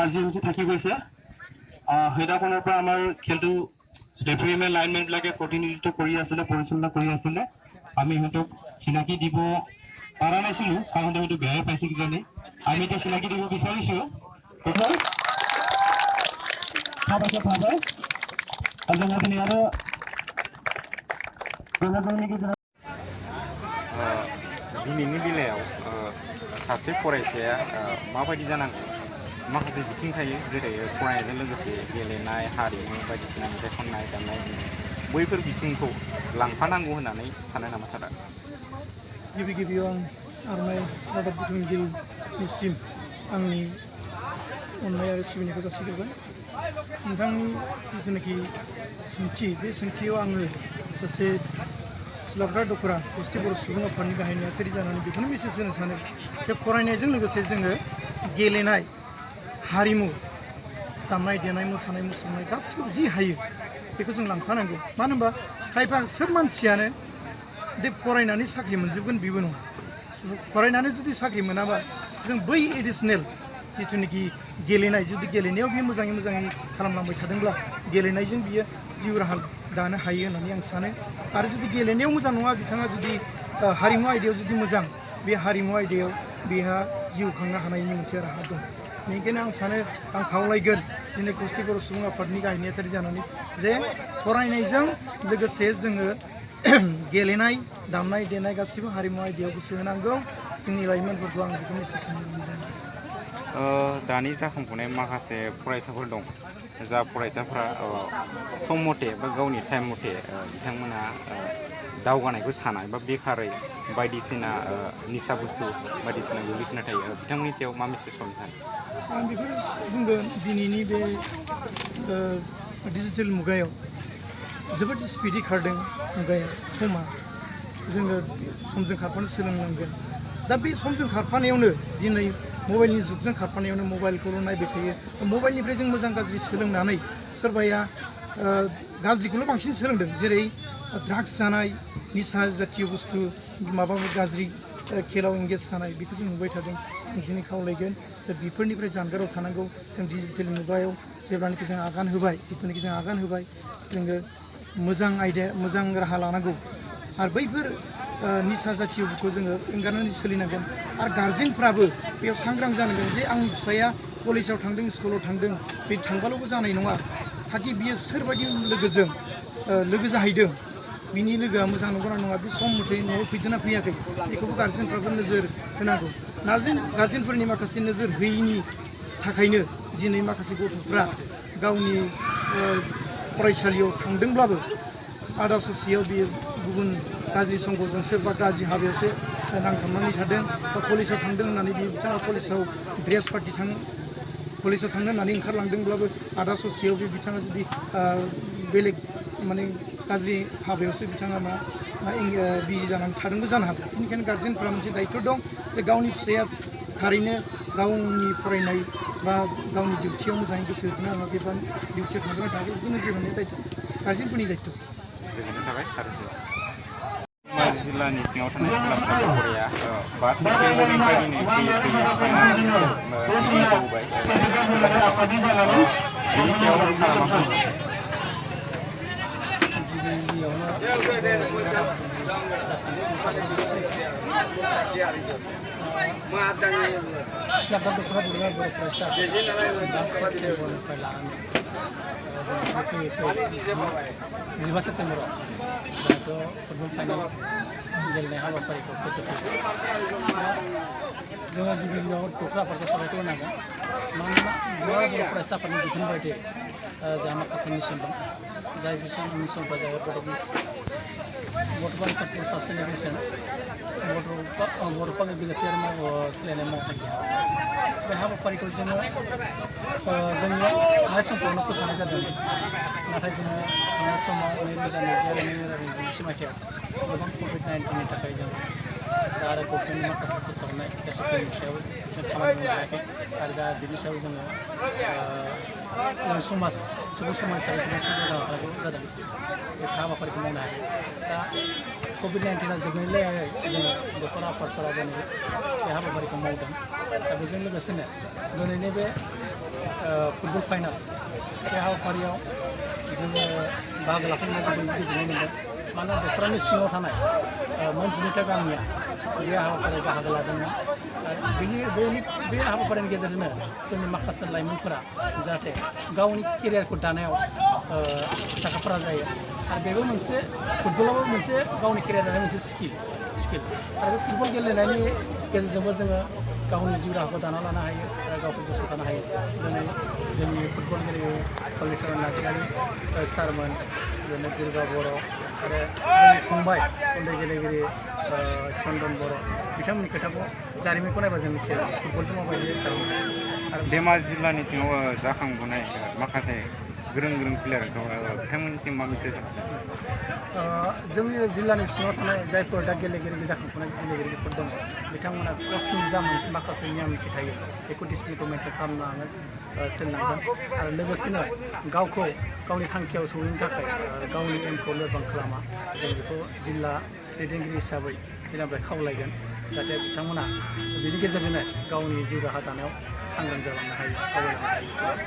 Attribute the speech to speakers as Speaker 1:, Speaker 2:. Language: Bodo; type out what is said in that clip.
Speaker 1: আজি হৈছে থাকি গৈছে সেইদিনাখনৰ পৰা আমাৰ খেলটো ৰেফাৰীমেন লাইনমেনবিলাকে প্ৰতিনিধিত্ব কৰি আছিলে পৰিচালনা কৰি আছিলে আমি সিহঁতক চিনাকি দিব পৰা নাছিলোঁ সাধাৰণতে হয়তো বেয়াই পাইছে কিজানি আমি এতিয়া চিনাকি দিব বিচাৰিছোঁ
Speaker 2: दिनैनि बेलायाव सासे फरायसाया माबायदि जानांगौ माखासे बिथिं थायो जेरै फरायनायजों लोगोसे गेलेनाय हारिमु बायदिसिना मेथाइ खननाय दामनाय देनाय बैफोर बिथिंखौ लांफानांगौ होननानै सानो नामा सारा
Speaker 3: गिबि गिबियाव आं आर'नाइ रादाब बुथुमगिरिनिसिम आंनि अननाय आरो सिबिनायखौ जासिग्रोबाय नोंथांनि जिथुनाखि सोंथि बे सोंथियाव आङो सासे सिलाफ्रा दख'रा गुस्थि बर' सुबुं आफादनि गाहाय नेहाथारि जानानै बेखौनो मेसेज होनो सानो जे फरायनायजों लोगोसे जोङो गेलेनाय हारिमु दामनाय देनाय मोसानाय मुसुरनाय गासिखौबो जि हायो बेखौ जों लांफानांगौ मानो होनबा खायफा सोब मानसियानो दे फरायनानै साख्रि मोनजोबगोन बेबो नङा फरायनानै जुदि साख्रि मोनाबा जों बै एडिशनेल जिथुनाखि गेलेनाय जुदि गेलेनायाव बियो मोजाङै खालामलांबाय थादोंब्ला गेलेनायजों बियो जिउ राहा दानो हायो होननानै आं सानो आरो जुदि गेलेनायाव मोजां नङा बिथाङा जुदि हारिमु आयदायाव जुदि मोजां बे हारिमु आयदायाव बेहा जिउ खांनो हानायनि मोनसे राहा दं बेनिखायनो आं सानो आं खावलायगोन दिनै गुस्थि बर' सुबुं आफादनि गाहाय नेहाथारि जानानै जे फरायनायजों लोगोसे जोङो गेलेनाय दामनाय देनाय गासिबो हारिमु आयदायाव गोसो होनांगौ जोंनि लाइमोनफोरखौ आं बेखौ मेसेज होनो मोनदों
Speaker 2: दानि जाखांफुनाय माखासे फरायसाफोर दं जा फरायसाफोरा सम मथे बा गावनि टाइम मथे बिथांमोना दावगानायखौ साना एबा बेखारै बायदिसिना निसा बुस्थु बायदिसिना गोग्लैसोना थायो बिथांमोननि सायाव मा मेसेज हरनो सानो
Speaker 3: आं बेखौ बुंगोन दिनैनि बे डिजिटेल मुगायाव जोबोद स्पिडि खारदों मुगाया समा जोङो समजों खारफानो सोलोंनांगोन दा बे समजों खारफानायावनो दिनै मबाइलनि जुगजों खारफानायावनो मबाइलखौल' नायबाय थायो मबाइलनिफ्राय जों मोजां गाज्रि सोलोंनानै सोरबाया गाज्रिखौल' बांसिन सोलोंदों जेरै ड्राग्स जानाय निसा जातीय बुस्थु माबा गाज्रि खेलाव एंगेज जानाय बेखौ जों नुबाय थादों आं दिनै खावलायगोन जे बेफोरनिफ्राय जानगाराव थानांगौ जों डिजिटेल मुगायाव जेब्लानाखि जों आगान होबाय जिथुनाखि जों आगान होबाय जोङो मोजां आयदा मोजां राहा लानांगौ आरो बैफोर निसा जातीयखौ जोङो एंगारनानै सोलिनांगोन आरो गार्जेनफ्राबो बेयाव सांग्रां जानांगोन जे आंनि फिसाया कलेजाव थांदों स्कुलाव थांदों बे थांबाल'बो जानाय नङा थाखि बियो सोरबायदि लोगोजों लोगो जाहैदों बिनि लोगोआ मोजां नंगौना नङा बे सम मथे न'आव फैदोंना फैयाखै बेखौबो गार्जेनफ्राबो नोजोर होनांगौ गार्जेनफोरनि माखासे नोजोर होयैनि थाखायनो दिनै माखासे गथ'फ्रा गावनि फरायसालियाव थांदोंब्लाबो आदा ससेयाव बियो गुबुन गाज्रि संगजोंसो बा गाज्रि हाबायावसो नांथाबनानै थादों बा कलेजाव थांदों होननानै बिथाङा कलेजाव ड्रेस पार्टि कलेजाव थांनो होननानै ओंखारलांदोंब्लाबो आदा ससेयाव बे बिथाङा जुदि बेलेग माने गाज्रि हाबायावसो बिथाङा बिजि जानानै थादोंबो जानो हागौ बेनिखायनो गार्जेनफोरा मोनसे दायित्व दं जे गावनि फिसाया थारैनो गावनि फरायनाय बा गावनि डिउटियाव मोजाङै गोसो होनो हायाखै बा डिउटियाव थांदोंना थायाखै बेखौ नोजोर होनाय दायित्व गार्जेनफोरनि दायित्व
Speaker 2: गोजोननाय थाबाय थारैनो जिल्लानि सिङाव थानाय सिलाफ्रा दख'राया बा सेप्तेम्बरनिफ्राय दिनै फैयै मावबाय बेनि सायाव सारा मा बुङो
Speaker 3: सिलाफ्रा दख'रा दुर्गा बर' फरायसा 10 सेप्तेम्बरनिफ्राय लानानै फैयै 15 सेप्तेम्बराव जाहाथ' फुटबल फाइनाल गेलेनाय हाबाफारिखौ फोजोबबाय जोङो गिबि गिबियाव दख'रा आफादखौ साबायखर होनांगोन मानोना बर' फरायसा आफादनि बिथोन बायदियै जोंहा माखासे मिशन दं जाय मिशनफ्रा जाहैबाय बर'फा मिशन सास्टेनेबल मिशन बर'फा बिजाथि आरो सोलायनाय मावथांखि बे हाबाफारिखौ जोङो जोंनि थांनाय समफ्रावनो फोसावनाय जादोंमोन नाथाय जोङो थांनाय समाव 2020 आरो 2021 मायथाइयाव गोबां COVID-19नि थाखाय जों आरो गभर्नमेन्टनि माखासे फोसावनाय एसअपिनि सायाव जों खामानि मावनो हायाखै आरो दा बिनि सायाव जोङो समाज सुबुं समाज हिसाबै गोबां सांग्रां जानांगौ जादों बे हाबाफारिखौ मावनो हायाखै दा COVID-19आ जोबनायलाय जोङो दख'रा आफादफोरा दिनै बे हाबाफारिखौ मावदों दा बेजों लोगोसेनो दिनैनि बे फुटबल फाइनाल बे हाबाफारियाव जोङो बाहागो लाफैनानै जोबोद गोजोननाय मोनदों मानोना दख'रनि सिङाव थानाय मोन 12टा गामिया बे हाबाफारियाव बाहागो लादोंमोन आरो बे हाबाफारिनि गेजेरजोंनो जोंनि माखासे लाइमोनफोरा जाहाथे गावनि केरियारखौ दानायाव साखाफारा जायो आरो बेबो मोनसे फुटबलाबो मोनसे गावनि केरियार दानाय मोनसे स्किल आरो बे फुटबल गेलेनायनि गेजेरजोंबो जोङो गावनि जिउ राहाखौ दाना लानो हायो आरो गावखौ गसंथानो हायो दिनै जोंनि फुटबल गेलेगिरि हलिचरन नार्जारि सारमोन बिदिनो दुर्गा बर' आरो जोंनि फंबाय उन्दै गेलेगिरि चन्दन बर' बिथांमोननि खोथाखौ जारिमिनखौ नायबा जों मिथियो फुटबलजों माबायदि आरो
Speaker 2: धेमाजि जिल्लानि सिङाव जाखांबोनाय माखासे गोरों प्लेयारखौ बिथांमोननिसिम मा मेसेज
Speaker 3: जोंनि जिल्लानि सिङाव थानाय जायफोर दा गेलेगिरि जाखांफुनाय गेलेगिरिफोर दङ बिथांमोना कचनि जा मोनसे माखासे नियम निथि थायो बेखौ डिसिप्लिनखौ मेनटेन खालामनो सोलोंनांगोन आरो लोगोसेनो गावखौ गावनि थांखियाव सहैनो थाखाय गावनि एमखौ लोरबां खालामा जों बेखौ जिल्ला दैदेनगिरि हिसाबै जेनिफ्राय खावलायगोन जाहाथे बिथांमोना बेनि गेजेरजोंनो गावनि जिउ राहा दानायाव सांग्रां जालांनो हायो आवगायलांनो हायो